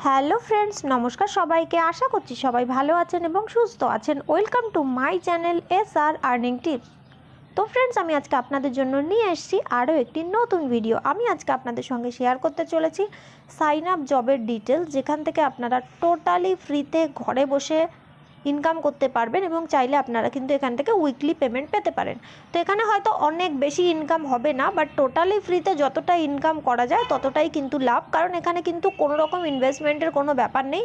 Hello friends, নমস্কার সবাইকে। আশা করছি সবাই ভালো আছেন এবং সুস্থ আছেন। Welcome to my channel SR earning tips. তো ফ্রেন্ডস, আমি আজকে আপনাদের জন্য নিয়ে এসেছি আরও একটি নতুন ভিডিও। আমি আজকে আপনাদের সঙ্গে শেয়ার করতে চলেছি সাইন আপ জবের ডিটেলস, যেখান থেকে আপনারা টোটালি ফ্রিতে ঘরে বসে ইনকাম করতে পারবেন এবং চাইলে আপনারা কিন্তু এখান থেকে উইকলি পেমেন্ট পেতে পারেন। তো এখানে হয়তো অনেক বেশি ইনকাম হবে না, বাট টোটালি ফ্রিতে যতটা ইনকাম করা যায় ততটাই কিন্তু লাভ, কারণ এখানে কিন্তু কোনো রকম ইনভেস্টমেন্টের কোনো ব্যাপার নেই।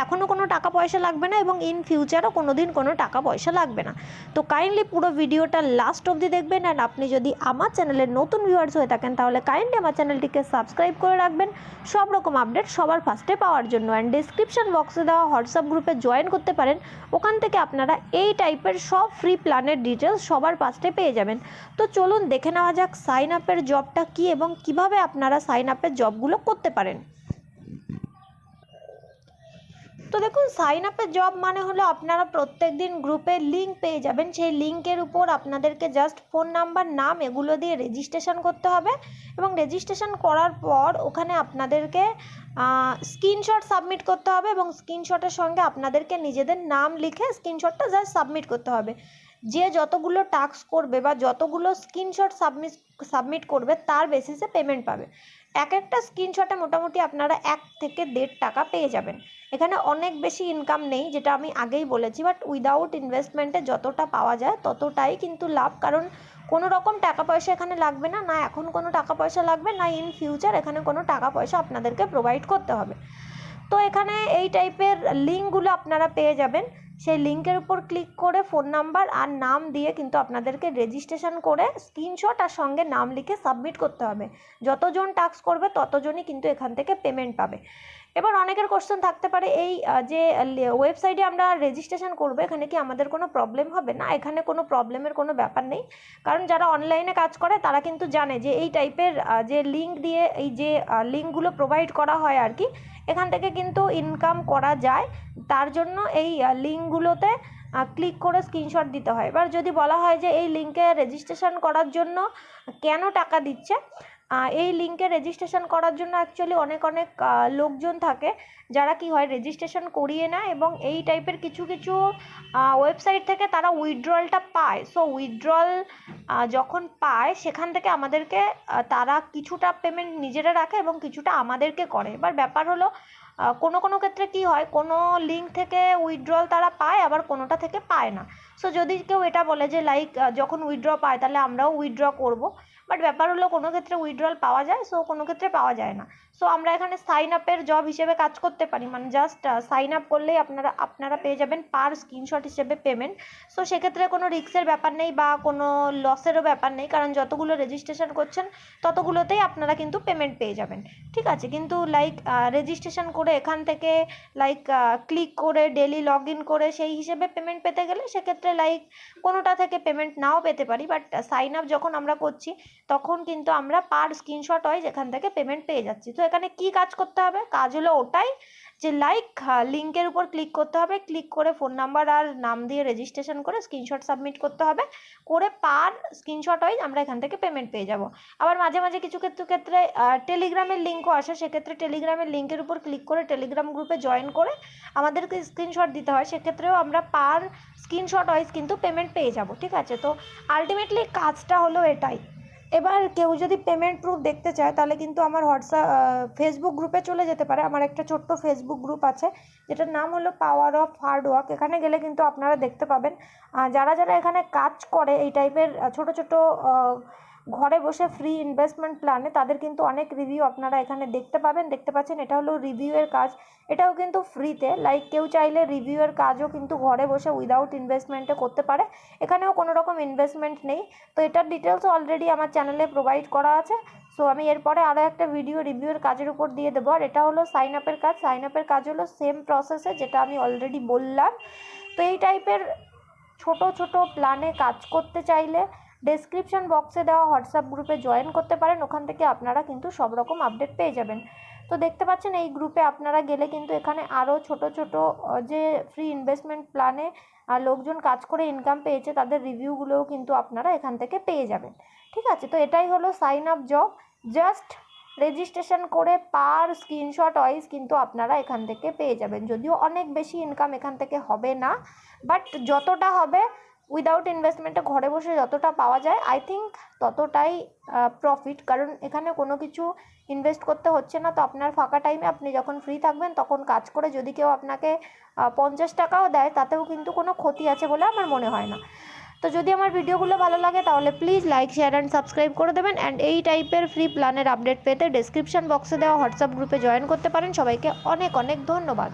এখনও কোনো টাকা পয়সা লাগবে না এবং ইন ফিউচারও কোনো দিন কোনো টাকা পয়সা লাগবে না। তো কাইন্ডলি পুরো ভিডিওটা লাস্ট অবধি দেখবেন। অ্যান্ড আপনি যদি আমার চ্যানেলের নতুন ভিউয়ার্স হয়ে থাকেন তাহলে কাইন্ডলি আমার চ্যানেলটিকে সাবস্ক্রাইব করে রাখবেন সব রকম আপডেট সবার ফার্স্টে পাওয়ার জন্য। অ্যান্ড ডিসক্রিপশন বক্সে দেওয়া হোয়াটসঅ্যাপ গ্রুপে জয়েন করতে পারেন। ওখান থেকে আপনারা এই টাইপের সব ফ্রি প্ল্যানের ডিটেলস সবার ফার্স্টে পেয়ে যাবেন। তো চলুন দেখে নেওয়া যাক সাইন আপের জবটা কী এবং কিভাবে আপনারা সাইন আপের জবগুলো করতে পারেন। তো দেখুন, সাইন আপের জব মানে হলো আপনারা প্রত্যেক দিন গ্রুপে লিঙ্ক পেয়ে যাবেন। সেই লিঙ্কের উপর আপনাদেরকে জাস্ট ফোন নাম্বার, নাম এগুলো দিয়ে রেজিস্ট্রেশন করতে হবে এবং রেজিস্ট্রেশন করার পর ওখানে আপনাদেরকে স্ক্রিনশট সাবমিট করতে হবে এবং স্ক্রিনশটের সঙ্গে আপনাদেরকে নিজেদের নাম লিখে স্ক্রিনশটটা জাস্ট সাবমিট করতে হবে। যে যতগুলো টাস্ক করবে বা যতগুলো স্ক্রিনশট সাবমিট করবে তার বেসিসে পেমেন্ট পাবে। এক একটা স্ক্রিনশটে মোটামুটি আপনারা 1 থেকে 1.5 টাকা পেয়ে যাবেন। এখানে অনেক বেশি ইনকাম নেই, যেটা আমি আগেই বলেছি, বাট উইদাউট ইনভেস্টমেন্টে যতটা পাওয়া যায় ততটাই কিন্তু লাভ, কারণ কোনো রকম টাকা পয়সা এখানে লাগবে না, না এখন কোনো টাকা পয়সা লাগবে, না ইন ফিউচার এখানে কোনো টাকা পয়সা আপনাদেরকে প্রোভাইড করতে হবে। তো এখানে এই টাইপের লিঙ্কগুলো আপনারা পেয়ে যাবেন। সেই লিঙ্কের উপর ক্লিক করে ফোন নাম্বার আর নাম দিয়ে কিন্তু আপনাদেরকে রেজিস্ট্রেশন করে স্ক্রিনশট আর সঙ্গে নাম লিখে সাবমিট করতে হবে। যতজন টাস্ক করবে ততজনই কিন্তু এখান থেকে পেমেন্ট পাবে। এবার অনেকের কোশ্চেন থাকতে পারে, এই যে ওয়েবসাইটে আমরা রেজিস্ট্রেশন করবো এখানে কি আমাদের কোনো প্রবলেম হবে? না, এখানে কোনো প্রবলেমের কোনো ব্যাপার নেই, কারণ যারা অনলাইনে কাজ করে তারা কিন্তু জানে যে এই টাইপের যে লিঙ্ক দিয়ে এই যে লিঙ্কগুলো প্রোভাইড করা হয় আর কি, এখান থেকে কিন্তু ইনকাম করা যায়। তার জন্য এই লিঙ্কগুলোতে ক্লিক করে স্ক্রিনশট দিতে হয়। এবার যদি বলা হয় যে এই লিঙ্কে রেজিস্ট্রেশন করার জন্য কেন টাকা দিচ্ছে, এই লিঙ্কে রেজিস্ট্রেশন করার জন্য অ্যাকচুয়ালি অনেক লোকজন থাকে যারা কি হয় রেজিস্ট্রেশন করিয়ে নেয় এবং এই টাইপের কিছু ওয়েবসাইট থেকে তারা উইথড্রলটা পায়। সো উইথড্রল যখন পায় সেখান থেকে আমাদেরকে তারা কিছুটা পেমেন্ট নিজেরা রাখে এবং কিছুটা আমাদেরকে করে। এবার ব্যাপার হলো কোনো ক্ষেত্রে কি হয়, কোনো লিঙ্ক থেকে উইথড্রল তারা পায় আবার কোনোটা থেকে পায় না। সো যদি কেউ এটা বলে যে লাইক যখন উইথড্র পায় তাহলে আমরাও উইথড্র করব, বাট ব্যাপার হলো কোনো ক্ষেত্রে উইথড্রল পাওয়া যায়, সো কোনো ক্ষেত্রে পাওয়া যায় না। সো আমরা এখানে সাইন আপের জব হিসেবে কাজ করতে পারি, মানে জাস্ট সাইন আপ করলেই আপনারা পেয়ে যাবেন পার স্ক্রিনশট হিসেবে পেমেন্ট। সো সেক্ষেত্রে কোনো রিস্কের ব্যাপার নেই বা কোনো লসেরও ব্যাপার নেই, কারণ যতগুলো রেজিস্ট্রেশন করছেন ততগুলোতেই আপনারা কিন্তু পেমেন্ট পেয়ে যাবেন। ঠিক আছে, কিন্তু লাইক রেজিস্ট্রেশন করে এখান থেকে লাইক ক্লিক করে ডেলি লগ ইন করে সেই হিসেবে পেমেন্ট পেতে গেলে সেক্ষেত্রে লাইক কোনোটা থেকে পেমেন্ট নাও পেতে পারি, বাট সাইন আপ যখন আমরা করছি তখন কিন্তু আমরা পার স্ক্রিনশট হয় যেখান থেকে পেমেন্ট পেয়ে যাচ্ছি। তো এখানে কি কাজ করতে হবে? কাজ হলো ওটাই যে লাইক লিঙ্কের উপর ক্লিক করতে হবে, ক্লিক করে ফোন নাম্বার আর নাম দিয়ে রেজিস্ট্রেশন করে স্ক্রিনশট সাবমিট করতে হবে, করে পার স্ক্রিনশট ওয়াইজ আমরা এখান থেকে পেমেন্ট পেয়ে যাব। আবার মাঝে মাঝে কিছু ক্ষেত্রে টেলিগ্রামের লিঙ্কও আসে, সেক্ষেত্রে টেলিগ্রামের লিঙ্কের উপর ক্লিক করে টেলিগ্রাম গ্রুপে জয়েন করে আমাদেরকে স্ক্রিনশট দিতে হয়, সেক্ষেত্রেও আমরা পার স্ক্রিনশট ওয়াইজ কিন্তু পেমেন্ট পেয়ে যাব। ঠিক আছে, তো আলটিমেটলি কাজটা হলো এটাই। এবার কেউ যদি পেমেন্ট প্রুফ দেখতে চায় তাহলে কিন্তু আমার ফেসবুক গ্রুপে চলে যেতে পারে। আমার একটা ছোট্ট ফেসবুক গ্রুপ আছে যেটার নাম হলো পাওয়ার অফ হার্ড ওয়ার্ক। এখানে গেলে কিন্তু আপনারা দেখতে পাবেন যারা এখানে কাজ করে এই টাইপের ছোট ঘরে বসে ফ্রি ইনভেস্টমেন্ট প্ল্যানে, তাদের কিন্তু অনেক রিভিউ আপনারা এখানে দেখতে পাচ্ছেন। এটা হলো রিভিউয়ের কাজ, এটাও কিন্তু ফ্রিতে। লাইক কেউ চাইলে রিভিউয়ের কাজও কিন্তু ঘরে বসে উইদাউট ইনভেস্টমেন্টে করতে পারে, এখানেও কোনো রকম ইনভেস্টমেন্ট নেই। তো এটার ডিটেলসও অলরেডি আমার চ্যানেলে প্রোভাইড করা আছে। সো আমি এরপরে আরও একটা ভিডিও রিভিউয়ের কাজের উপর দিয়ে দেবো। আর এটা হলো সাইন আপের কাজ। সাইন আপের কাজ হলো সেম প্রসেসে যেটা আমি অলরেডি বললাম। তো এই টাইপের ছোট প্ল্যানে কাজ করতে চাইলে ডেসক্রিপশন বক্সে দেওয়া হোয়াটসঅ্যাপ গ্রুপে জয়েন করতে পারেন, ওখান থেকে আপনারা কিন্তু সব রকম আপডেট পেয়ে যাবেন। তো দেখতে পাচ্ছেন এই গ্রুপে আপনারা গেলে কিন্তু এখানে আরও ছোট যে ফ্রি ইনভেস্টমেন্ট প্ল্যানে লোকজন কাজ করে ইনকাম পেয়েছে তাদের রিভিউগুলোও কিন্তু আপনারা এখান থেকে পেয়ে যাবেন। ঠিক আছে, তো এটাই হলো sign up job. Just registration করে পার স্ক্রিনশট ওয়াইজ কিন্তু আপনারা এখান থেকে পেয়ে যাবেন। যদিও অনেক বেশি ইনকাম এখান থেকে হবে না, বাট যতটা হবে উইদাউট ইনভেস্টমেন্টে ঘরে বসে যতটা পাওয়া যায় আই থিঙ্ক ততটাই প্রফিট, কারণ এখানে কোনো কিছু ইনভেস্ট করতে হচ্ছে না। তো আপনার ফাঁকা টাইমে আপনি যখন ফ্রি থাকবেন তখন কাজ করে যদি কেউ আপনাকে 50 টাকাও দেয় তাতেও কিন্তু কোনো ক্ষতি আছে বলে আমার মনে হয় না। তো যদি আমার ভিডিওগুলো ভালো লাগে তাহলে please like share and subscribe করে দেবেন। অ্যান্ড এই টাইপের ফ্রি প্ল্যানের আপডেট পেতে ডেসক্রিপশন বক্সে দেওয়া হোয়াটসঅ্যাপ গ্রুপে জয়েন করতে পারেন। সবাইকে অনেক অনেক ধন্যবাদ।